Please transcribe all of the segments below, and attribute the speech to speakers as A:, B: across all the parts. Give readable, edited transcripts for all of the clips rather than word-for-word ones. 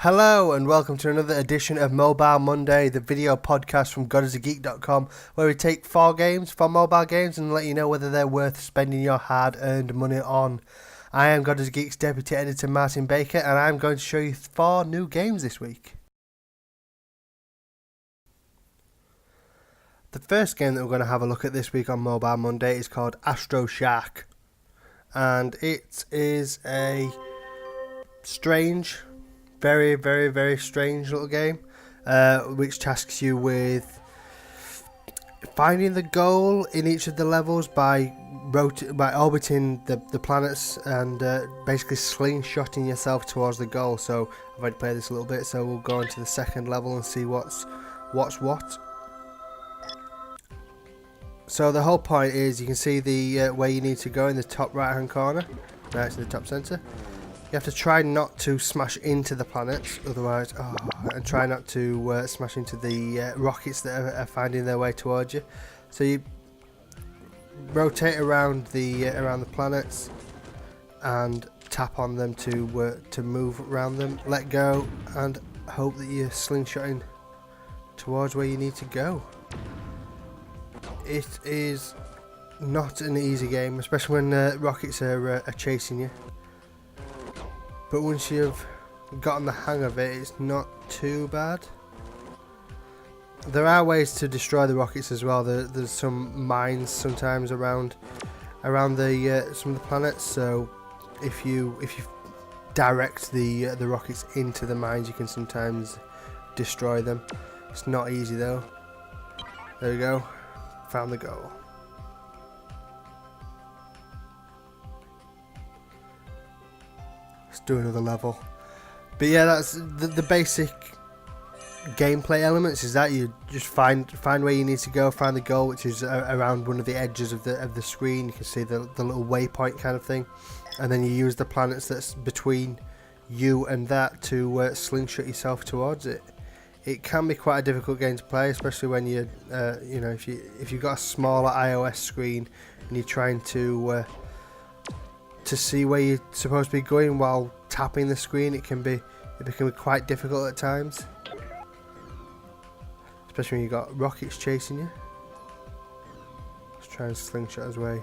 A: Hello and welcome to another edition of Mobile Monday, the video podcast from GodIsAGeek.com, where we take 4 mobile games and let you know whether they're worth spending your hard-earned money on. I am God Is a Geek's deputy editor Martin Baker, and I'm going to show you 4 new games this week. The first game that we're going to have a look at this week on Mobile Monday is called Astro Shark, and it is a strange, very strange little game, which tasks you with finding the goal in each of the levels by orbiting the planets and basically slingshotting yourself towards the goal. So I've already played this a little bit, so we'll go into the second level and see what's what. So the whole point is, you can see the where you need to go in the top right hand corner, right to the top center. You have to try not to smash into the planets, otherwise, and try not to smash into the rockets that are finding their way towards you. So you rotate around the planets and tap on them to move around them. Let go and hope that you're slingshotting towards where you need to go. It is not an easy game, especially when rockets are chasing you. But once you've gotten the hang of it, it's not too bad. There are ways to destroy the rockets as well. There's some mines sometimes around the some of the planets. So if you direct the rockets into the mines, you can sometimes destroy them. It's not easy though. There we go. Found the goal. Let's do another level. But yeah, that's the basic gameplay elements. Is that you just find where you need to go, find the goal, which is around one of the edges of the screen. You can see the little waypoint kind of thing, and then you use the planets that's between you and that to slingshot yourself towards it. It can be quite a difficult game to play, especially when you if you've got a smaller iOS screen and you're trying to see where you're supposed to be going while tapping the screen. It can be quite difficult at times, especially when you've got rockets chasing you. Let's try and slingshot his way.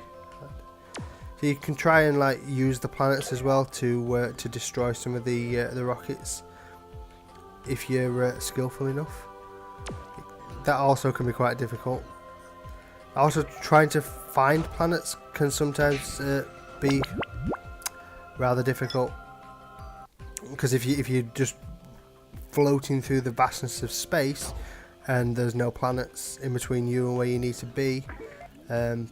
A: So you can try and use the planets as well to destroy some of the rockets if you're skillful enough. That also can be quite difficult. Also, trying to find planets can sometimes be rather difficult, because if you're just floating through the vastness of space and there's no planets in between you and where you need to be, then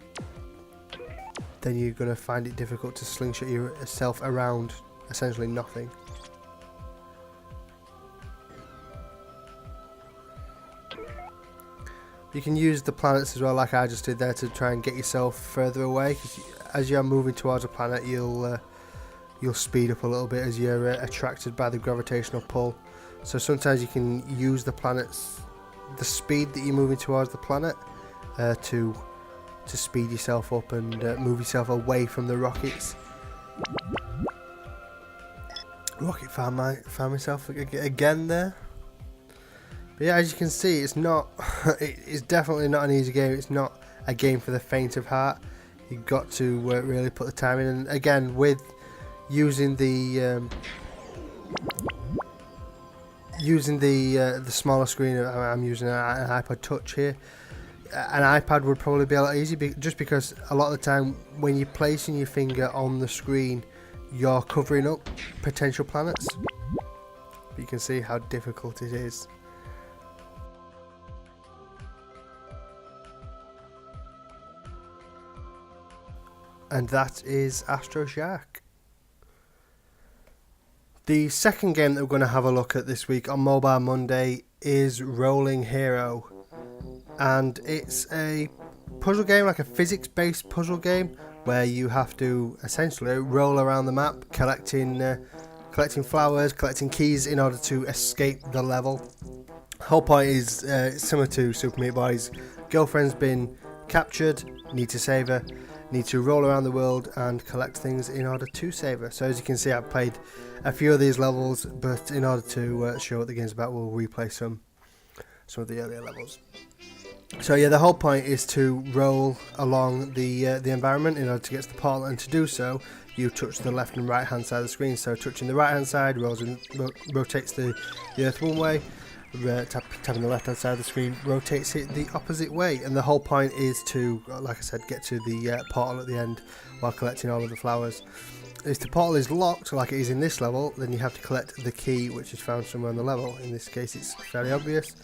A: you're going to find it difficult to slingshot yourself around essentially nothing. You can use the planets as well, like I just did there, to try and get yourself further away, because as you're moving towards a planet, you'll speed up a little bit as you're attracted by the gravitational pull. So sometimes you can use the planets, the speed that you're moving towards the planet, to speed yourself up and move yourself away from the rockets. Rocket found myself again there. But yeah, as you can see, it's definitely not an easy game. It's not a game for the faint of heart. You've got to really put the time in. And again, with using the smaller screen, I'm using an iPod Touch here. An iPad would probably be a lot easier, just because a lot of the time when you're placing your finger on the screen, you're covering up potential planets. But you can see how difficult it is. And that is Astro Shark. The second game that we're going to have a look at this week on Mobile Monday is Rolling Hero. And it's a puzzle game, like a physics-based puzzle game, where you have to essentially roll around the map, collecting flowers, collecting keys in order to escape the level. The whole point is similar to Super Meat Boy's. Girlfriend's been captured, need to save her. need to roll around the world and collect things in order to save her. So as you can see, I've played a few of these levels, but in order to show what the game's about, we'll replay some of the earlier levels. So yeah, the whole point is to roll along the environment in order to get to the portal, and to do so you touch the left and right hand side of the screen. So touching the right hand side rotates the earth one way, tapping the left hand side of the screen rotates it the opposite way, and the whole point is to, like I said, get to the portal at the end while collecting all of the flowers. If the portal is locked, like it is in this level, then you have to collect the key, which is found somewhere on the level. In this case it's very obvious.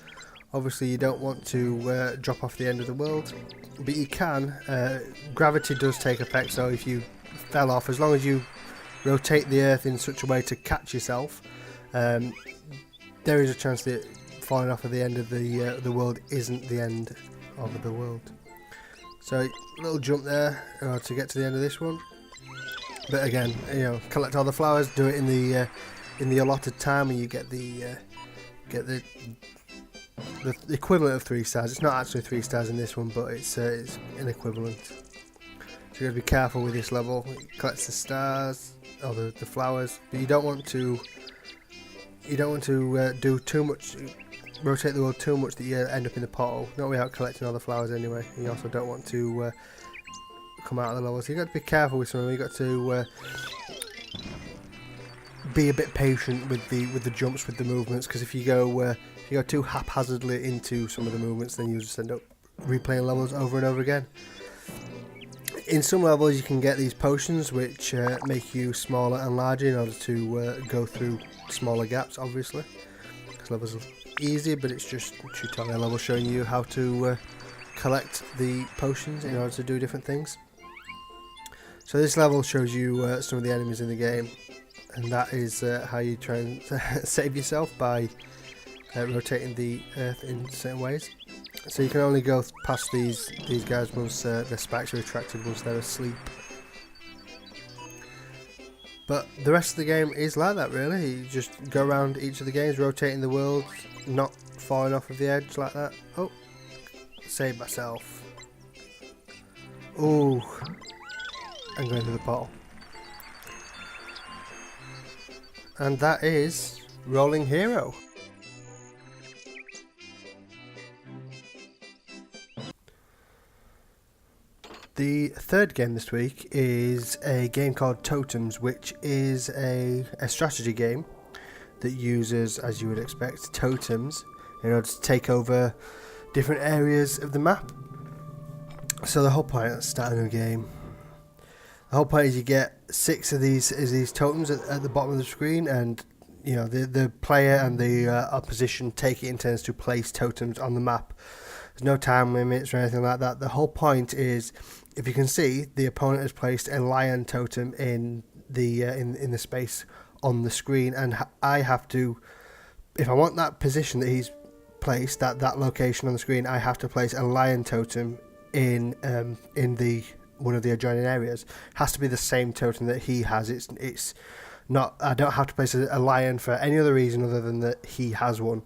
A: Obviously you don't want to drop off the end of the world, but you can. Gravity does take effect, so if you fell off, as long as you rotate the earth in such a way to catch yourself, there is a chance that falling off at the end of the world isn't the end of the world. So a little jump there to get to the end of this one. But again, collect all the flowers, do it in the allotted time, and you get the equivalent of 3 stars. It's not actually 3 stars in this one, but it's an equivalent. So you got to be careful with this level. It collects the stars or the flowers, but you don't want to do too much, rotate the world too much that you end up in the portal. Not without collecting all the flowers anyway. You also don't want to come out of the level. So you got to be careful with some of them. You got to be a bit patient with the jumps, with the movements, because if you go too haphazardly into some of the movements, then you just end up replaying levels over and over again. In some levels you can get these potions which make you smaller and larger in order to go through smaller gaps, obviously. This level's easy, but it's just a tutorial level showing you how to collect the potions in order to do different things. So this level shows you some of the enemies in the game, and that is how you try and save yourself, by rotating the earth in certain ways. So you can only go past these guys once their spikes are retracted, once they're asleep. But the rest of the game is like that, really. You just go around each of the games, rotating the world, not falling off of the edge like that. Oh, save myself. Ooh, I'm going through the portal. And that is Rolling Hero. The third game this week is a game called Totems, which is a strategy game that uses, as you would expect, totems in order to take over different areas of the map. So the whole point of starting a game, the whole point is you get 6 of these totems at the bottom of the screen, and the player and the opposition take it in turns to place totems on the map. There's no time limits or anything like that. The whole point is, if you can see, the opponent has placed a lion totem in the space on the screen, and I have to, if I want that position that he's placed, that location on the screen, I have to place a lion totem in the one of the adjoining areas. It has to be the same totem that he has. It's not. I don't have to place a lion for any other reason other than that he has one.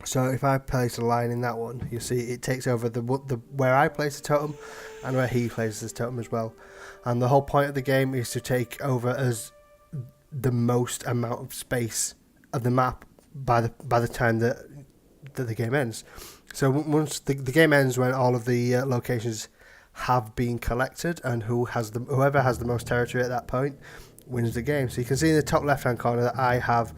A: So if I place a lion in that one, you see it takes over the where I place the totem and where he places his totem as well. And the whole point of the game is to take over as the most amount of space of the map by the time that the game ends. So once the game ends, when all of the locations have been collected, and whoever has the most territory at that point wins the game. So you can see in the top left hand corner that I have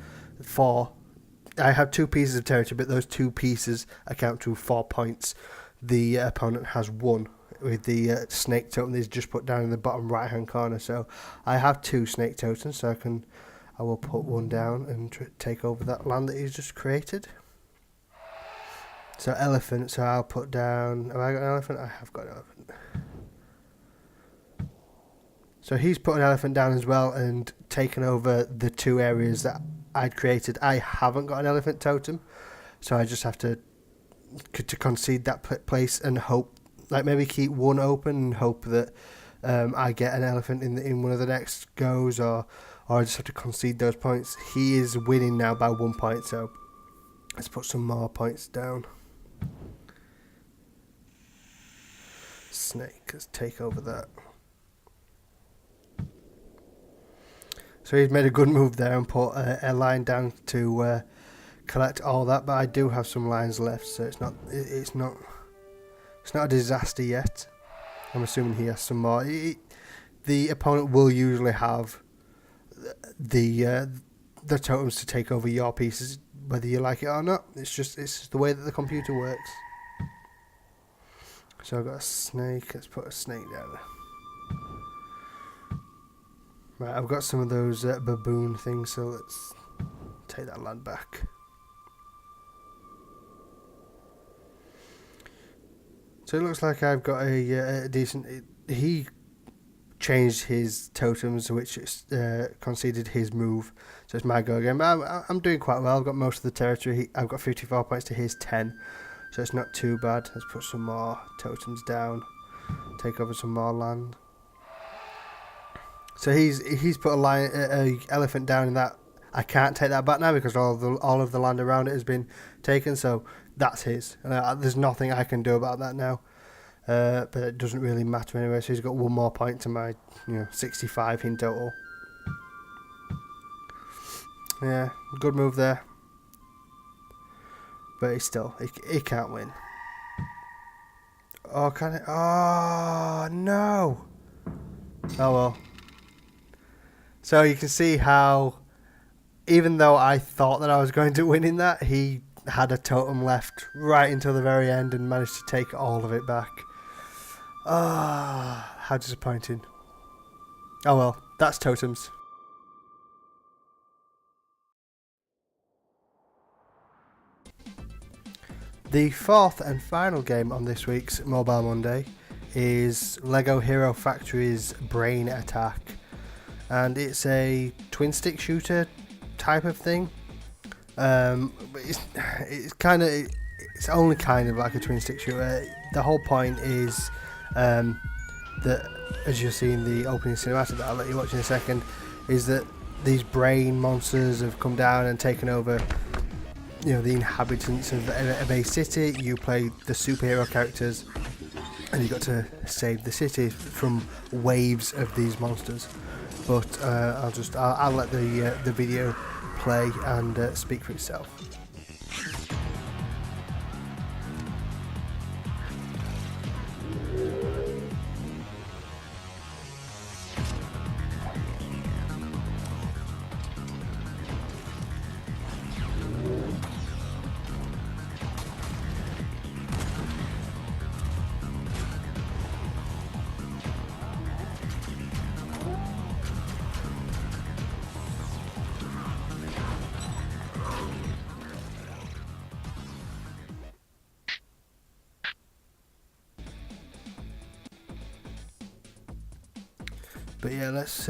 A: 2 pieces of territory, but those 2 pieces account to 4 points. The opponent has 1 with the snake totem that is just put down in the bottom right hand corner. So I have 2 snake totems, so I will put 1 down and take over that land that he's just created. So elephant, so I'll put down, have I got an elephant? I have got an elephant. So he's put an elephant down as well and taken over the 2 areas that I'd created. I haven't got an elephant totem, so I just have to concede that place and hope, like maybe keep 1 open and hope that I get an elephant in one of the next goes, or I just have to concede those points. He is winning now by 1 point, so let's put some more points down. snake. Let's take over that. So he's made a good move there and put a line down to collect all that. But I do have some lines left, so it's not a disaster yet. I'm assuming he has some more. The opponent will usually have the totems to take over your pieces, whether you like it or not. It's just the way that the computer works. So I've got a snake. Let's put a snake down there. Right, I've got some of those baboon things, so let's take that land back. So it looks like I've got a decent... He changed his totems, which conceded his move. So it's my go again. But I'm doing quite well. I've got most of the territory. I've got 54 points to his 10. So it's not too bad. Let's put some more totems down. Take over some more land. So he's put a elephant down in that. I can't take that back now because all of the land around it has been taken. So that's his. There's nothing I can do about that now. But it doesn't really matter anyway. So he's got one more point to my 65 in total. Yeah, good move there. But he can't win. Oh, can it? Oh no! Oh well. So you can see how, even though I thought that I was going to win in that, he had a totem left right until the very end and managed to take all of it back. Ah, how disappointing. Oh well, that's totems. The fourth and final game on this week's Mobile Monday is Lego Hero Factory's Brain Attack. And it's a twin stick shooter type of thing. It's only kind of like a twin stick shooter. The whole point is that, as you'll see in the opening cinematic that I'll let you watch in a second, is that these brain monsters have come down and taken over the inhabitants of a city. You play the superhero characters and you've got to save the city from waves of these monsters. But I'll let the video play and speak for itself. But yeah, let's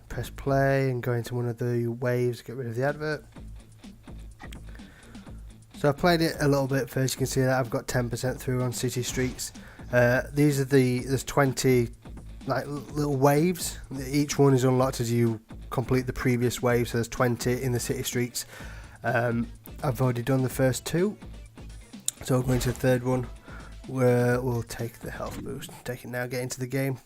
A: press play and go into one of the waves, get rid of the advert. So I've played it a little bit first. You can see that I've got 10% through on city streets. There's 20 like little waves. Each one is unlocked as you complete the previous wave. So there's 20 in the city streets. I've already done the first two, so we'll go into the third one where we'll take the health boost. Take it now, get into the game.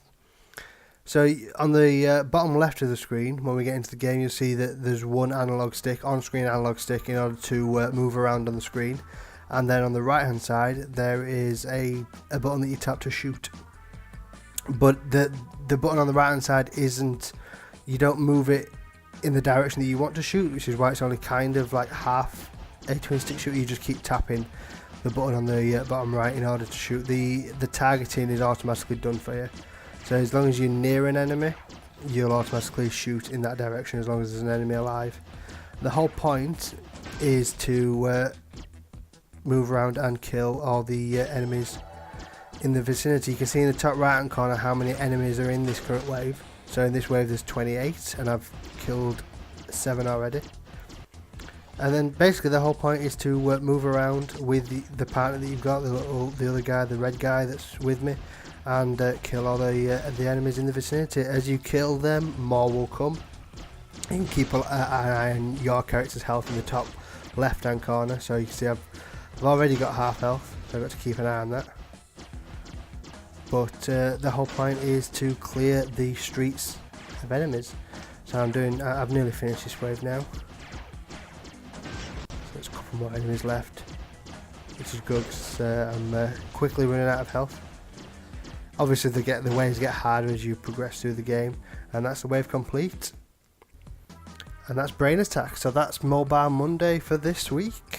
A: So on the bottom left of the screen, when we get into the game, you'll see that there's one analog stick, on-screen analog stick, in order to move around on the screen. And then on the right-hand side, there is a button that you tap to shoot. But the button on the right-hand side isn't, you don't move it in the direction that you want to shoot, which is why it's only kind of like half a twin stick shooter. You just keep tapping the button on the bottom right in order to shoot. The targeting is automatically done for you. So as long as you're near an enemy, you'll automatically shoot in that direction as long as there's an enemy alive. The whole point is to move around and kill all the enemies in the vicinity. You can see in the top right hand corner how many enemies are in this current wave. So in this wave there's 28 and I've killed 7 already. And then basically the whole point is to move around with the partner that you've got, the other guy, the red guy that's with me, and kill all the enemies in the vicinity. As you kill them, more will come. You can keep an eye on your character's health in the top left hand corner. So you can see I've already got half health, so I've got to keep an eye on that. but the whole point is to clear the streets of enemies. So I've nearly finished this wave now. So there's a couple more enemies left, which is good because I'm quickly running out of health. Obviously the waves get harder as you progress through the game, and that's the wave complete. And that's Brain Attack. So that's Mobile Monday for this week.